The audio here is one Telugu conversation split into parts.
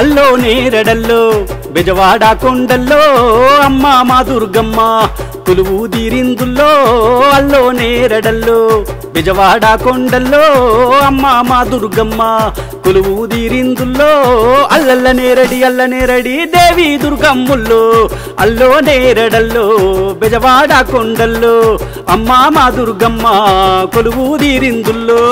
అల్లో నేరడల్లో బెజవాడ కొండల్లో అమ్మ మా దుర్గమ్మ కొలువు తీరిందుల్లో అల్లో నేరడల్లో బెజవాడ కొండల్లో అమ్మ మా దుర్గమ్మ కొలువు తీరిందుల్లో అల్ల నేరడి దేవి దుర్గమ్ముల్లో అల్లో నేరడల్లో బెజవాడ కొండల్లో అమ్మ మా దుర్గమ్మ కొలువు తీరిందుల్లో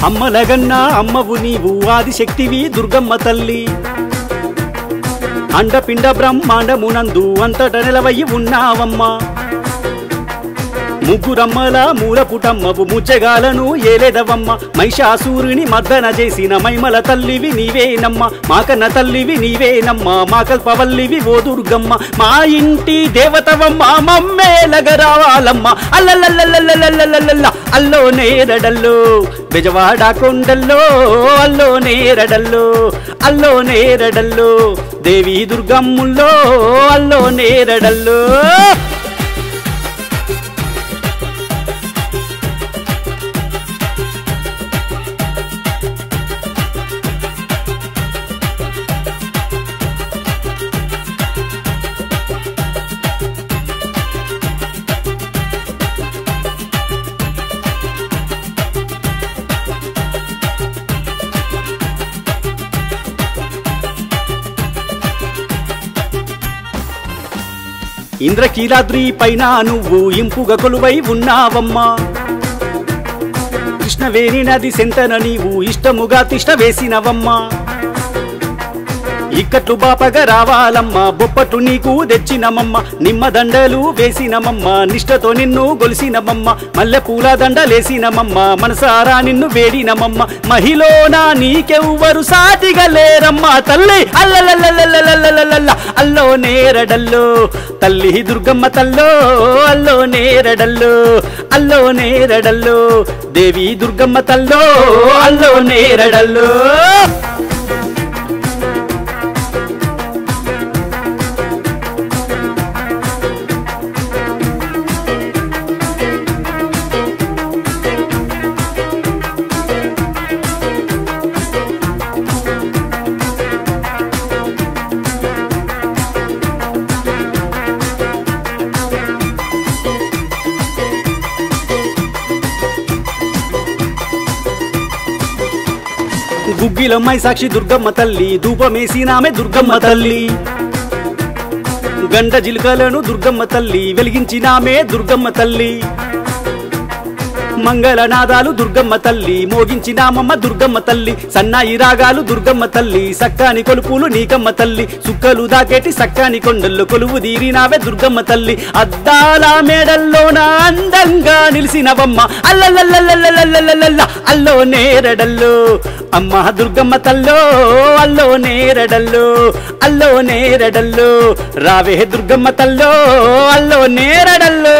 అమ్మలగన్నా అమ్మవు నీవు ఆదిశక్తివి దుర్గమ్మ తల్లి అండపిండ బ్రహ్మాండమునందు అంతట నిలవయి ఉన్నావమ్మా ముగ్గురమ్మల మూలపుటమ్మవు ముచ్చగాలను ఏలేదవమ్మ మహిషాసూరుని మర్దన చేసిన మైమల తల్లివి నీవేనమ్మ మాకన్న తల్లివి నీవేనమ్మ మా కల్పవల్లివి ఓ దుర్గమ్మ మా ఇంటి దేవతవమ్మ మమ్మేలగరావాలమ్మ అల్లల్లల్లల్లల్లల్లల్ల అల్లో నేరడల్లో బెజవాడ కొండల్లో అల్లో నేరడల్లో దేవి దుర్గమ్ముల్లో అల్లో నేరడల్లో ఇంద్రకీలాద్రి పైన నువ్వు ఇంపుగా కొలువై ఉన్నావమ్మా కృష్ణవేణి నది సెంతన నీవు ఇష్టముగా తిష్ట వేసినవమ్మా ఇక్కట్లు బాపగా రావాలమ్మ బొప్పట్లు నీకు తెచ్చినమమ్మ నిమ్మదండలు వేసినమమ్మ నిష్టతో నిన్ను గొలిసినమమ్మ మల్లె పూల దండలేసినమమ్మ మనసారా నిన్ను వేడినమమ్మ మహిళనా నీకెవ్వరు సాటిగా లేరమ్మ తల్లి అల్లల్లల్లల్లల్లల్లల్ల అల్లో నేరడల్లో తల్లి దుర్గమ్మ తల్లో అల్లో నేరడల్లో దేవి దుర్గమ్మ తల్లో అల్లో నేరడల్లో గుగ్గిలమ్మాయి సాక్షి దుర్గమ్మ తల్లి ధూపమేసినామె దుర్గమ్మ తల్లి గండ జిలుకలను దుర్గమ్మ తల్లి వెలిగించినామే దుర్గమ్మ తల్లి మంగళనాదాలు దుర్గమ్మ తల్లి మోగించినామమ్మ దుర్గమ్మ తల్లి సన్నాయి రాగాలు దుర్గమ్మ తల్లి సక్కాని కొలుపులు నీకమ్మ తల్లి సుక్కలు దాకేటి సక్కాని కొండల్లో కొలువు తీరినావే దుర్గమ్మ తల్లి అద్దాల మేడల్లోన అందంగా నిలిసినవమ్మ అల్లల్లల్లల్లల్లల్లల్ల అల్లో నేరడల్లో అమ్మ దుర్గమ్మ తల్లో అల్లో నేరడల్లో రావే దుర్గమ్మ తల్లో అల్లో నేరడల్లో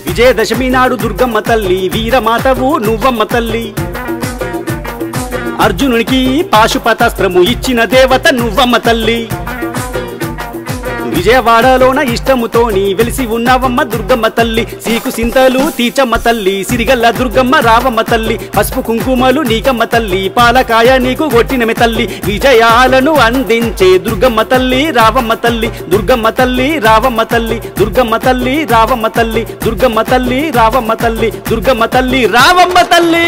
విజయదశమి నాడు దుర్గమ్మ తల్లి వీరమాతవు నువ్వమ్మ తల్లి అర్జునునికి పాశుపతాస్త్రము ఇచ్చిన దేవత నువ్వమ్మ తల్లి విజయవాడలోన ఇష్టముతోని వెలిసి ఉన్నావమ్మ దుర్గమ్మ తల్లి సీకు సింతలు తీచమ్మ తల్లి సిరిగల్ల దుర్గమ్మ రావమ్మ తల్లి పసుపు కుంకుమలు నీకమ్మ తల్లి పాలకాయ నీకు కొట్టినమే తల్లి విజయాలను అందించే దుర్గమ్మ తల్లి రావమ్మ తల్లి దుర్గమ్మ తల్లి రావమ్మ తల్లి దుర్గమ్మ తల్లి రావమ్మ తల్లి దుర్గమ్మ తల్లి రావమ్మ తల్లి దుర్గమ్మ తల్లి రావమ్మ తల్లి